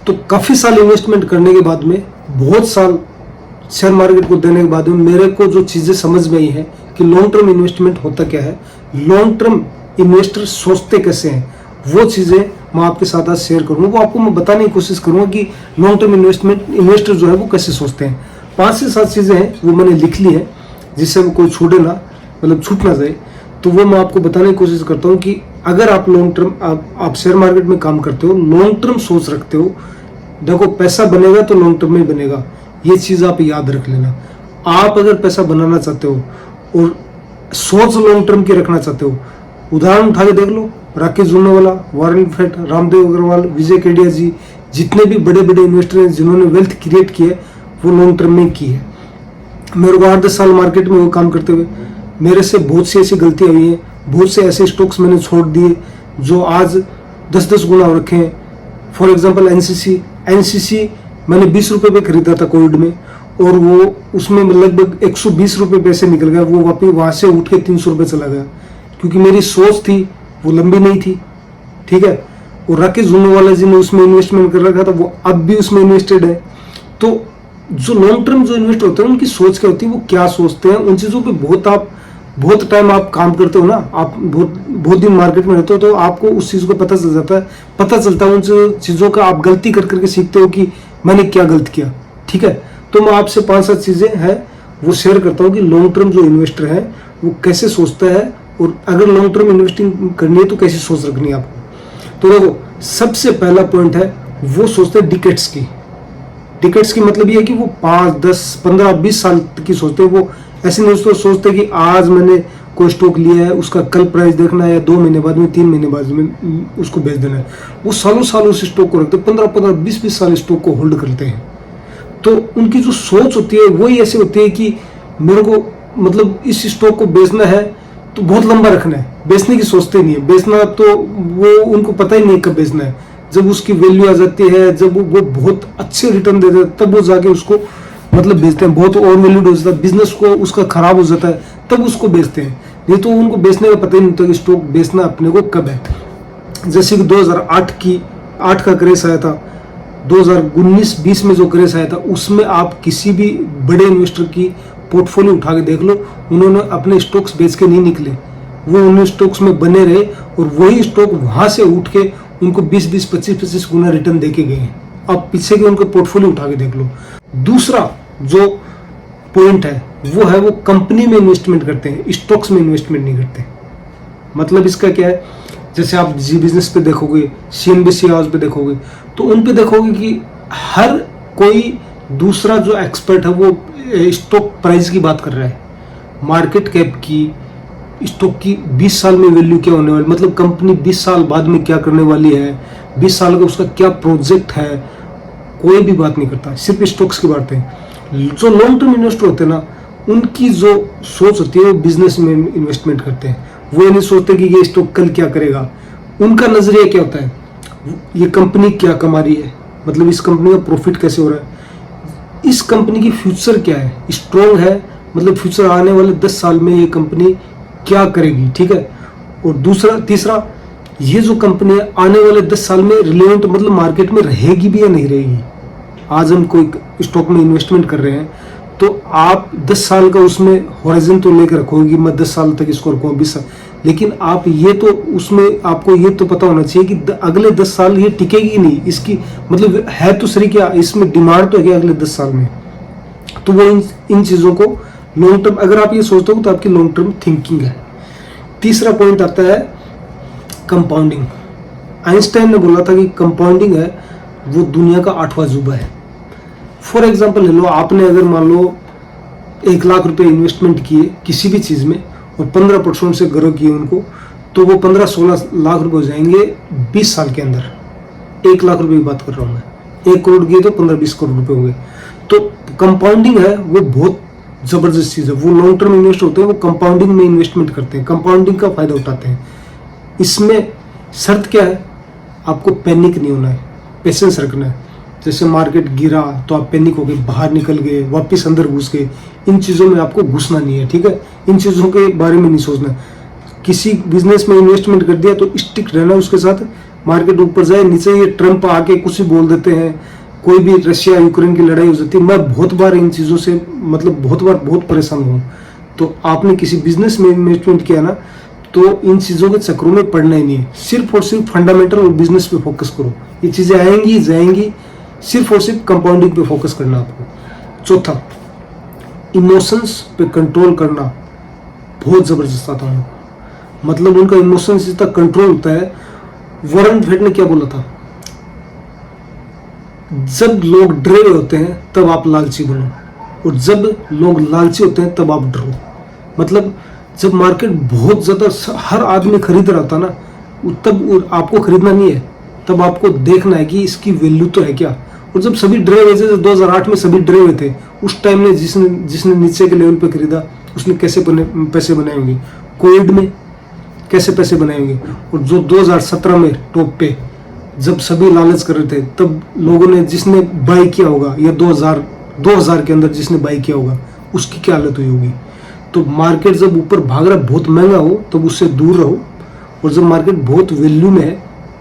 तो काफ़ी साल इन्वेस्टमेंट करने के बाद में, बहुत साल शेयर मार्केट को देने के बाद में मेरे को जो चीज़ें समझ में आई है कि लॉन्ग टर्म इन्वेस्टमेंट होता क्या है, लॉन्ग टर्म इन्वेस्टर सोचते कैसे हैं, वो चीज़ें मैं आपके साथ आज शेयर करूँगा। वो आपको मैं बताने की कोशिश करूँगा कि लॉन्ग टर्म इन्वेस्टर जो है वो कैसे सोचते हैं। 5 से 7 चीज़ें हैं वो मैंने लिख ली है, जिससे वो कोई छूटे ना, मतलब छूट ना जाए। तो वो मैं आपको बताने की कोशिश करता हूँ कि अगर आप लॉन्ग टर्म आप शेयर मार्केट में काम करते हो, लॉन्ग टर्म सोच रखते हो, देखो पैसा बनेगा तो लॉन्ग टर्म में ही बनेगा, ये चीज़ आप याद रख लेना। आप अगर पैसा बनाना चाहते हो और सोच लॉन्ग टर्म की रखना चाहते हो, उदाहरण उठा के देख लो, राकेश जुन्नवाला, वॉरेन बफेट, रामदेव अग्रवाल, विजय केडिया जी, जितने भी बड़े बड़े इन्वेस्टर हैं जिन्होंने वेल्थ क्रिएट की है वो लॉन्ग टर्म में की है। मेरे को 8-10 साल मार्केट में वो काम करते हुए मेरे से बहुत सी ऐसी गलतियाँ हुई हैं, बहुत से ऐसे स्टॉक्स मैंने छोड़ दिए जो आज 10-10 गुना हो रखे हैं। फॉर एग्जांपल एनसीसी मैंने 20 रुपये पे खरीदा था कोविड में, और वो उसमें लगभग 120 रुपये पैसे निकल गया, वो वापिस वहाँ से उठ के 300 रुपये चला गया, क्योंकि मेरी सोच थी वो लंबी नहीं थी, ठीक है। और राकेश जुन्नवाला जी ने उसमें इन्वेस्टमेंट कर रखा था, वो अब भी उसमें इन्वेस्टेड है। तो जो लॉन्ग टर्म जो इन्वेस्टर होते हैं उनकी सोच क्या होती है, वो क्या सोचते हैं, उन चीज़ों पे बहुत टाइम आप काम करते हो ना, आप बहुत दिन मार्केट में रहते हो, तो आपको उस चीज़ को पता चलता है उन चीज़ों का आप गलती कर करके सीखते हो कि मैंने क्या गलत किया, ठीक है। तो मैं आपसे 5-7 चीज़ें हैं वो शेयर करता हूँ कि लॉन्ग टर्म जो इन्वेस्टर है वो कैसे सोचता है, और अगर लॉन्ग टर्म इन्वेस्टिंग करनी है तो कैसी सोच रखनी है आपको। तो देखो, सबसे पहला पॉइंट है वो सोचते हैं डिकेट्स की मतलब ये है कि वो 5, 10, 15, 20 साल की सोचते हैं। वो ऐसे नहीं सोचते कि आज मैंने कोई स्टॉक लिया है उसका कल प्राइस देखना है, या 2 महीने बाद में, 3 महीने बाद में उसको बेच देना है। वो सालों साल उस स्टॉक को रखते हैं, 15, 20 साल स्टॉक को होल्ड करते हैं। तो उनकी जो सोच होती है वही ऐसे होती है कि मेरे को मतलब इस स्टॉक को बेचना है तो बहुत लंबा रखना है, बेचने की सोचते नहीं है। बेचना तो वो उनको पता ही नहीं कब बेचना है, जब उसकी वैल्यू आ जाती है, जब वो बहुत अच्छे रिटर्न दे देता है तब वो जाके उसको मतलब बेचते हैं। बहुत ओवर वैल्यूड हो जाता है, बिजनेस को उसका खराब हो जाता है, तब उसको बेचते हैं। नहीं तो उनको बेचने का पता ही नहीं होता कि स्टॉक बेचना अपने को कब है। जैसे कि 2008 का क्रेश आया था, 2019-20 में जो क्रेश आया था, उसमें आप किसी भी बड़े इन्वेस्टर की पोर्टफोलियो उठा के देख लो, उन्होंने अपने स्टॉक्स बेच के नहीं निकले, वो उन स्टॉक्स में बने रहे, और वही स्टॉक वहां से उठ के उनको 20-20, 25-25 गुना रिटर्न देके गए हैं। आप पीछे के उनके पोर्टफोलियो उठा के देख लो। दूसरा जो पॉइंट है वो कंपनी में इन्वेस्टमेंट करते हैं, स्टॉक्स में इन्वेस्टमेंट नहीं करते। मतलब इसका क्या है, जैसे आप जी बिजनेस पे देखोगे, CNBC हाउस पे देखोगे, तो उन पे देखोगे कि हर कोई दूसरा जो एक्सपर्ट है वो स्टॉक प्राइस की बात कर रहा है, मार्केट कैप की, स्टॉक की 20 साल में वैल्यू क्या होने वाली, मतलब कंपनी 20 साल बाद में क्या करने वाली है, 20 साल का उसका क्या प्रोजेक्ट है, कोई भी बात नहीं करता, सिर्फ स्टॉक्स की बात है। जो लॉन्ग टर्म इन्वेस्टर होते हैं ना, उनकी जो सोच होती है वो बिजनेस में इन्वेस्टमेंट करते हैं। वो ये नहीं सोचते कि ये स्टॉक कल क्या करेगा, उनका नजरिया क्या होता है, ये कंपनी क्या कमा रही है, मतलब इस कंपनी का प्रॉफिट कैसे हो रहा है, इस कंपनी की फ्यूचर क्या है, स्ट्रॉन्ग है, मतलब फ्यूचर आने वाले 10 साल में ये कंपनी क्या करेगी, ठीक है। और तीसरा, ये जो कंपनी है आने वाले 10 साल में रिलेवेंट, मतलब मार्केट में रहेगी भी या नहीं रहेगी। आज हम कोई स्टॉक में इन्वेस्टमेंट कर रहे हैं तो आप 10 साल का उसमें होराइजन तो लेकर रखोगे कि मैं 10 साल तक इसको रखूँ, 20 साल, लेकिन आप ये तो उसमें आपको ये तो पता होना चाहिए कि अगले 10 साल ये टिकेगी नहीं, इसकी मतलब है तो सही क्या, इसमें डिमांड तो है क्या अगले 10 साल में। तो वो इन चीज़ों को लॉन्ग टर्म, अगर आप ये सोचते हो तो आपकी लॉन्ग टर्म थिंकिंग है। तीसरा पॉइंट आता है कंपाउंडिंग। आइंस्टाइन ने बोला था कि कंपाउंडिंग है वो दुनिया का 8वां अजूबा है। फॉर एग्जाम्पल ले लो, आपने अगर मान लो 1 लाख रुपए इन्वेस्टमेंट किए किसी भी चीज़ में और 15% से ग्रो किए उनको, तो वो 15-16 लाख रुपए हो जाएंगे 20 साल के अंदर। 1 लाख रुपए की बात कर रहा हूँ मैं, 1 करोड़ किए तो 15-20 करोड़ रुपए होंगे। तो कंपाउंडिंग है वो बहुत जबरदस्त चीज़ है। वो लॉन्ग टर्म इन्वेस्टर होते हैं, वो कंपाउंडिंग में इन्वेस्टमेंट करते हैं, कंपाउंडिंग का फायदा उठाते हैं। इसमें शर्त क्या है, आपको पैनिक नहीं होना है, पेशेंस रखना है। जैसे मार्केट गिरा तो आप पैनिक हो गए, बाहर निकल गए, वापस अंदर घुस गए, इन चीज़ों में आपको घुसना नहीं है, ठीक है। इन चीज़ों के बारे में नहीं सोचना। किसी बिजनेस में इन्वेस्टमेंट कर दिया तो स्टिक रहना उसके साथ, मार्केट ऊपर जाए नीचे, ये ट्रम्प आके कुछ भी बोल देते हैं, कोई भी रशिया यूक्रेन की लड़ाई हो जाती है। मैं बहुत बार इन चीज़ों से मतलब बहुत परेशान हूँ। तो आपने किसी बिजनेस में इन्वेस्टमेंट किया ना, तो इन चीज़ों के चक्रों में पड़ना ही नहीं है। सिर्फ और सिर्फ फंडामेंटल और बिजनेस पे फोकस करो, ये चीज़ें आएंगी जाएंगी, सिर्फ और सिर्फ कंपाउंडिंग पे फोकस करना आपको। चौथा, इमोशंस पे कंट्रोल करना बहुत ज़बरदस्त आता है, मतलब उनका इमोशंस जितना कंट्रोल होता है। वॉरेन बफेट ने क्या बोला था, जब लोग डरे हुए होते हैं तब आप लालची बनो, और जब लोग लालची होते हैं तब आप डरो। मतलब जब मार्केट बहुत ज़्यादा हर आदमी खरीद रहा था ना, तब आपको खरीदना नहीं है, तब आपको देखना है कि इसकी वैल्यू तो है क्या। और जब सभी डरे हुए, जैसे 2008 में सभी डरे हुए थे, उस टाइम में जिसने नीचे के लेवल पे खरीदा उसने कैसे पैसे बनाए होंगे, कोविड में कैसे पैसे बनाए होंगे। और जो 2017 में टॉप पे जब सभी लालच कर रहे थे, तब लोगों ने जिसने बाई किया होगा, या 2000 के अंदर जिसने बाई किया होगा, उसकी क्या हालत हुई होगी। तो मार्केट जब ऊपर भाग रहा बहुत महंगा हो तब उससे दूर रहो, और जब मार्केट बहुत वैल्यू में है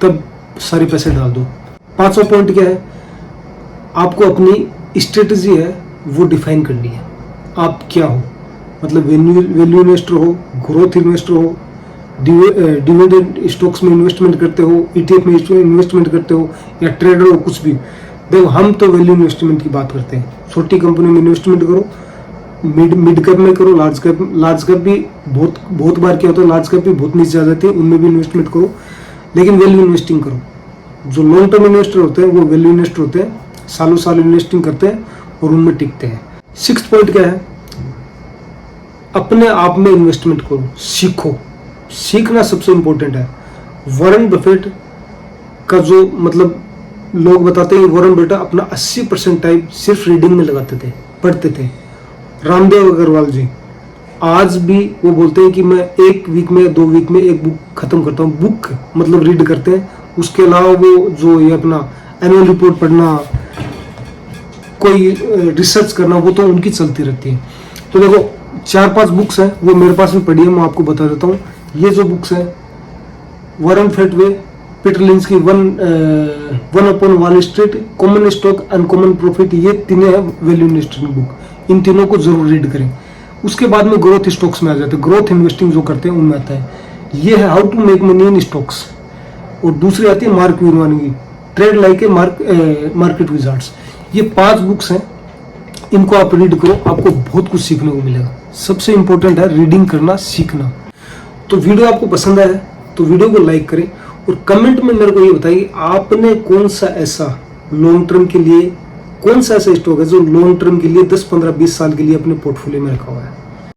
तब सारे पैसे डाल दो। पांचवा पॉइंट क्या है, आपको अपनी स्ट्रेटजी है वो डिफाइन करनी है। आप क्या हो, मतलब वैल्यू इन्वेस्टर हो, ग्रोथ इन्वेस्टर हो, डिविडेंड स्टॉक्स में इन्वेस्टमेंट करते हो, ईटीएफ में इन्वेस्टमेंट करते हो, या ट्रेडर हो, कुछ भी। देखो हम तो वैल्यू इन्वेस्टमेंट की बात करते हैं। छोटी कंपनी में इन्वेस्टमेंट करो, मिड कैप में करो, लार्ज कैप भी बहुत बार क्या होता है, लार्ज कैप भी बहुत नीचे आ जाती है, उनमें भी इन्वेस्टमेंट करो, लेकिन वैल्यू इन्वेस्टिंग करो। जो लॉन्ग टर्म इन्वेस्टर होते हैं वो वैल्यू इन्वेस्टर होते हैं, सालों साल इन्वेस्टिंग करते हैं और उनमें टिकते हैं। सिक्स्थ पॉइंट क्या है, अपने आप में इन्वेस्टमेंट करो, सीखो। सीखना सबसे इंपॉर्टेंट है। वॉरेन बफेट का जो मतलब लोग बताते हैं, वॉरेन बफेट अपना 80% टाइम सिर्फ रीडिंग में लगाते थे, पढ़ते थे। रामदेव अग्रवाल जी आज भी वो बोलते हैं कि मैं 1 वीक में 2 वीक में एक बुक खत्म करता हूँ। बुक मतलब रीड करते हैं, उसके अलावा वो जो ये अपना एनुअल रिपोर्ट पढ़ना, कोई रिसर्च करना, वो तो उनकी चलती रहती है। तो देखो 4-5 बुक्स हैं, वो मेरे पास में पढ़ी है, मैं आपको बता देता हूँ। ये जो बुक्स हैं, वॉरेन बफेट, पीटर लिंच की one upon wall street, common stock, uncommon profit, ये तीनों है वैल्यू इन्वेस्टिंग बुक। इन तीनों को जरूर रीड करें। उसके बाद में ग्रोथ स्टॉक्स में आ जाते हैं, ग्रोथ इन्वेस्टिंग जो करते हैं उनमें आता है। ये है how to make money in stocks. और दूसरी आती है मार्क विरवानी की trade like a market wizards. ये 5 बुक्स हैं, इनको आप रीड करो, आपको बहुत कुछ सीखने को मिलेगा। सबसे इंपॉर्टेंट है रीडिंग करना, सीखना। तो वीडियो आपको पसंद आया तो वीडियो को लाइक करें, और कमेंट में मेरे को ये बताइए आपने कौन सा ऐसा लॉन्ग टर्म के लिए, कौन सा ऐसा स्टॉक है जो लॉन्ग टर्म के लिए 10, 15, 20 साल के लिए अपने पोर्टफोलियो में रखा हुआ है।